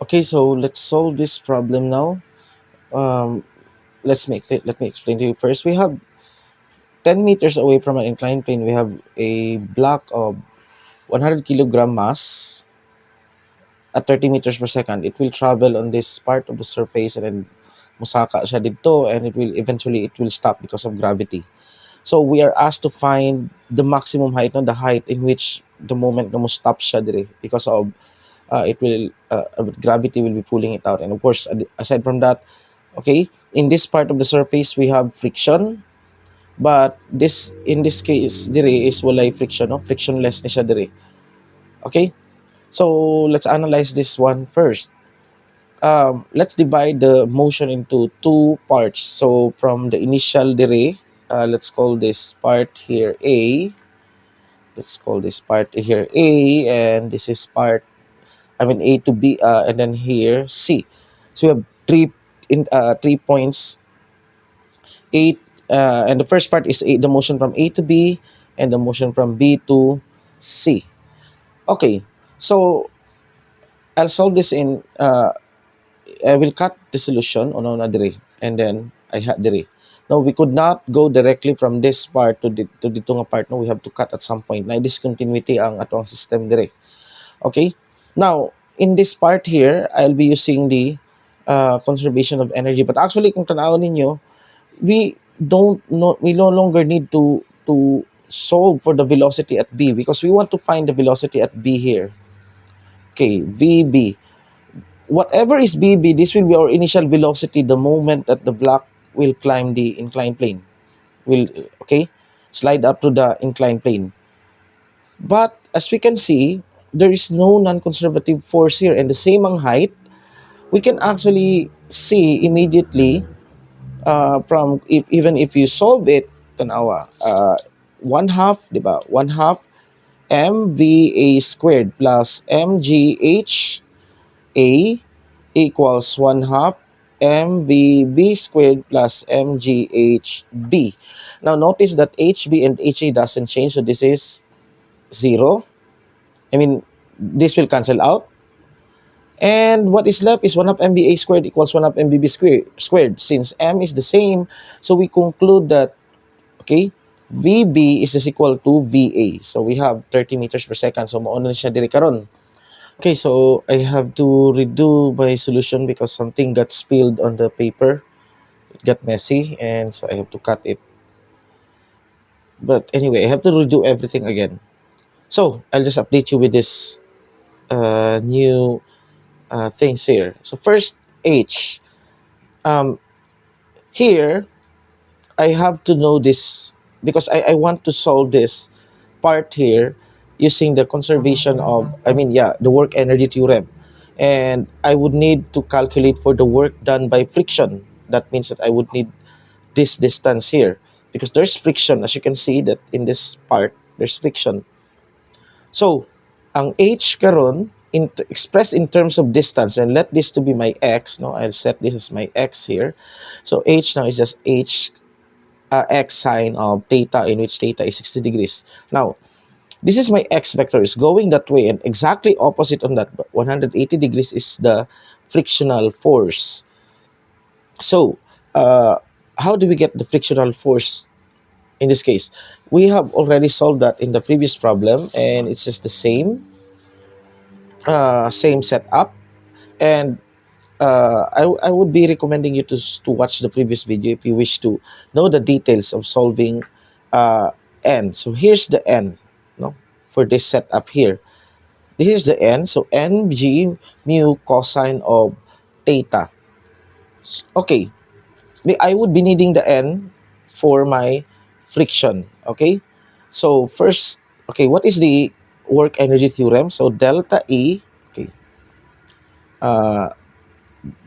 Okay, so let's solve this problem now. Um, let me explain to you first. We have 10 meters away from an inclined plane. We have a block of 100 kilogram mass at 30 meters per second. It will travel on this part of the surface and then musaka siya dito, and it will stop because of gravity. So we are asked to find the maximum height, no, the height in which the moment na mo stop siya dire because of gravity will be pulling it out. And of course, aside from that, okay, in this part of the surface we have friction, but this in this case dire is walay friction, no, frictionless ni siya dire. Okay, so let's analyze this one first. Let's divide the motion into two parts. So from the initial dire, let's call this part here A. Let's call this part here A, and this is part, I mean A to B, and then here C. So we have 3 points, 8, and the first part is the motion from A to B, and the motion from B to C. Okay, so I'll solve this in. I will cut the solution on una dire, and then I had dire. Now we could not go directly from this part to dito nga part. No, we have to cut at some point. Na discontinuity ang ato ang system dire. Okay. Now in this part here, I'll be using the conservation of energy. But actually, kung tanawin ninyo, we no longer need to solve for the velocity at B because we want to find the velocity at B here. Okay, VB. Whatever is BB, this will be our initial velocity the moment that the block will climb the inclined plane. Will, okay, slide up to the inclined plane. But as we can see, there is no non-conservative force here, and the same ang height. We can actually see immediately from even if you solve it, tanawa, 1/2, diba? 1/2 mva squared plus mgh a equals 1/2 mvb squared plus mghb. Now notice that hb and ha doesn't change, so this is 0. I mean, this will cancel out. And what is left is 1/2 mva squared equals 1/2 mvb squared. Since m is the same, so we conclude that, okay, VB is equal to VA. So we have 30 meters per second. So mauna siya diri karon. Okay, so I have to redo my solution because something got spilled on the paper. It got messy, and so I have to cut it. But anyway, I have to redo everything again. So I'll just update you with this new things here. So first, H. Here, I have to know this because I want to solve this part here using the conservation of, the work energy theorem. And I would need to calculate for the work done by friction. That means that I would need this distance here because there's friction. As you can see that in this part, there's friction. So, ang h karon expressed in terms of distance, and let this to be my x. No, I'll set this as my x here. So h now is just h x sine of theta, in which theta is 60 degrees. Now, this is my x vector is going that way, and exactly opposite on that 180 degrees is the frictional force. So, how do we get the frictional force in this case? We have already solved that in the previous problem, and it's just the same setup. And I would be recommending you to watch the previous video if you wish to know the details of solving n. So here's the n, no, for this setup here. This is the n. So mg mu cosine of theta. Okay, I would be needing the n for my friction. Okay, so first, okay, what is the work energy theorem? So delta E, okay,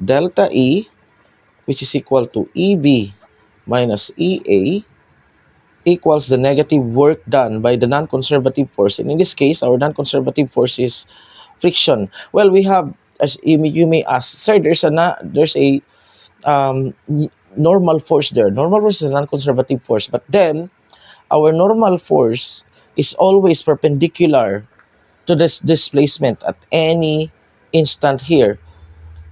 delta E, which is equal to EB minus EA, equals the negative work done by the non-conservative force. And in this case, our non-conservative force is friction. Well, we have, as you may ask, sir, there's a normal force there. Normal force is a non-conservative force, but then our normal force is always perpendicular to this displacement at any instant here.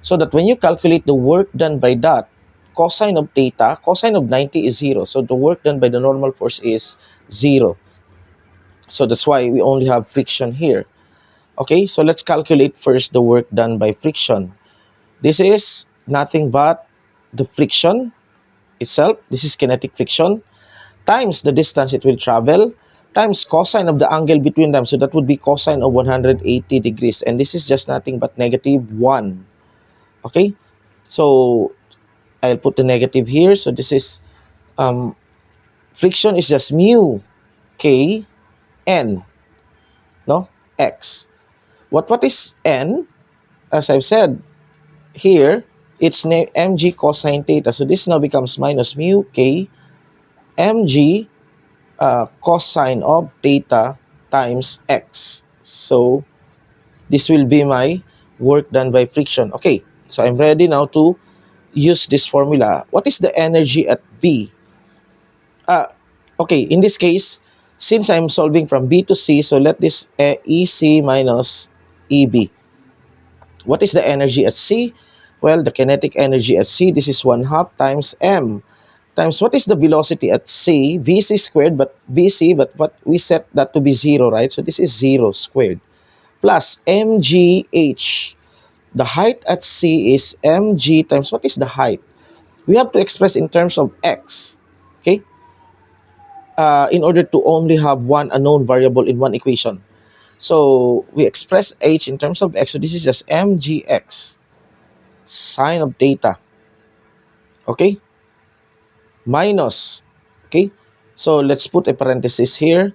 so that when you calculate the work done by that, cosine of theta, cosine of 90 is 0. So the work done by the normal force is 0. So that's why we only have friction here. Okay, so let's calculate first the work done by friction. This is nothing but the friction itself. This is kinetic friction times the distance it will travel times cosine of the angle between them. So that would be cosine of 180 degrees. And this is just nothing but negative 1. Okay, so I'll put the negative here. So this is friction is just mu k n, no, x. What is n? As I've said here, it's mg cosine theta. So this now becomes minus mu k mg cosine of theta times x. So this will be my work done by friction. Okay, so I'm ready now to use this formula. What is the energy at B? Okay, in this case, since I'm solving from B to C, so let this EC minus EB. What is the energy at C? Well, the kinetic energy at C, this is 1/2 times M times what is the velocity at C? VC squared, but VC, but what we set that to be 0, right? So this is 0 squared plus MGH. The height at C is mg times what is the height? We have to express in terms of x, okay? In order to only have one unknown variable in one equation. So we express h in terms of x. So this is just mgx sine of theta, okay? Minus, okay? So let's put a parenthesis here.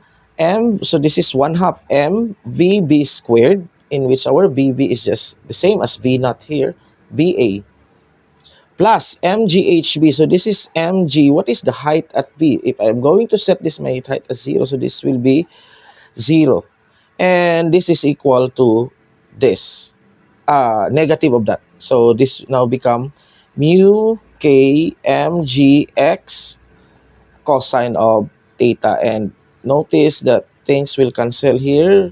So this is 1/2 m vb squared, in which our vb is just the same as v naught here, va, plus mghb. So this is mg. What is the height at B? If I'm going to set this my height as 0, so this will be 0. And this is equal to this, negative of that. So this now become mu k mgx cosine of theta. And notice that things will cancel here.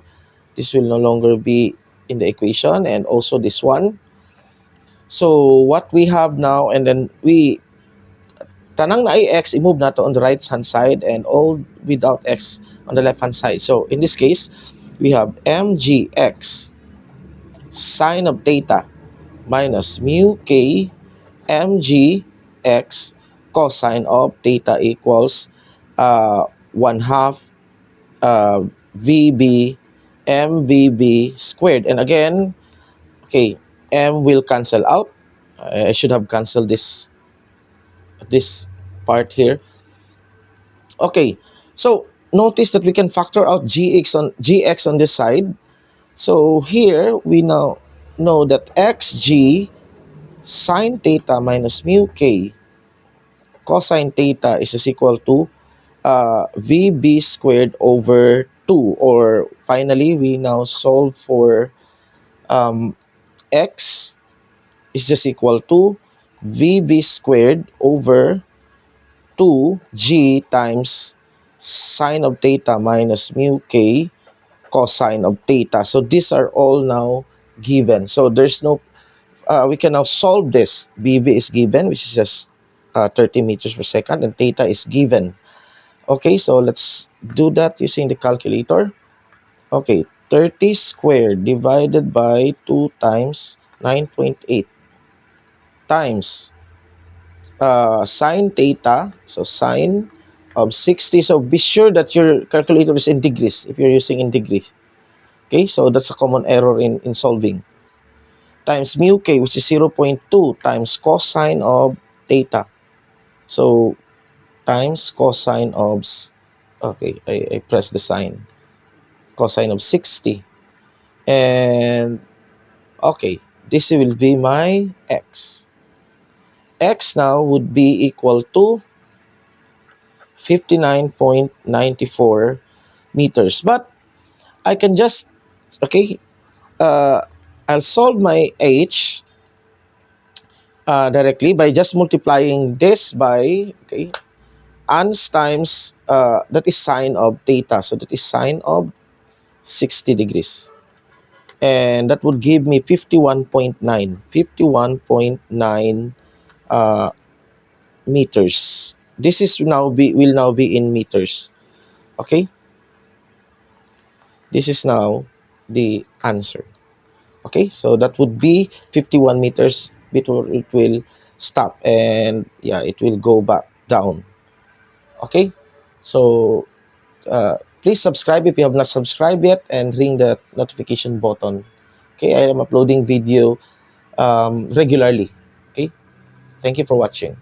This will no longer be in the equation, and also this one. So what we have now, and then we tanang na ay x, i-move na to on the right hand side and all without x on the left hand side. So in this case, we have mgx sine of theta minus mu k mgx cosine of theta equals 1/2 vb mvb squared. And again, okay, m will cancel out. I should have canceled this part here. Okay, so notice that we can factor out gx on this side. So here we now know that xg sine theta minus mu k cosine theta is equal to vb squared over 2. Or finally, we now solve for x is just equal to vb squared over 2g times sine of theta minus mu k cosine of theta. So these are all now given. So there's no, we can now solve this. Vb is given, which is just 30 meters per second, and theta is given. Okay, so let's do that using the calculator. Okay, 30 squared divided by 2 times 9.8 times sine theta, so sine of 60. So be sure that your calculator is in degrees if you're using in degrees. Okay, so that's a common error in solving. Times mu k, which is 0.2 times cosine of theta. So times cosine of, okay, I press the sign, cosine of 60. And okay, this will be my x. X now would be equal to 59.94 meters. But I can just, okay, I'll solve my h directly by just multiplying this by, okay, ans times, that is sine of theta. So that is sine of 60 degrees. and that would give me 51.9 meters. This is now be will now be in meters. Okay, this is now the answer. Okay, so that would be 51 meters before it will stop, and yeah, it will go back down. Okay, so please subscribe if you have not subscribed yet, and ring the notification button. Okay, I am uploading video regularly. Okay, thank you for watching.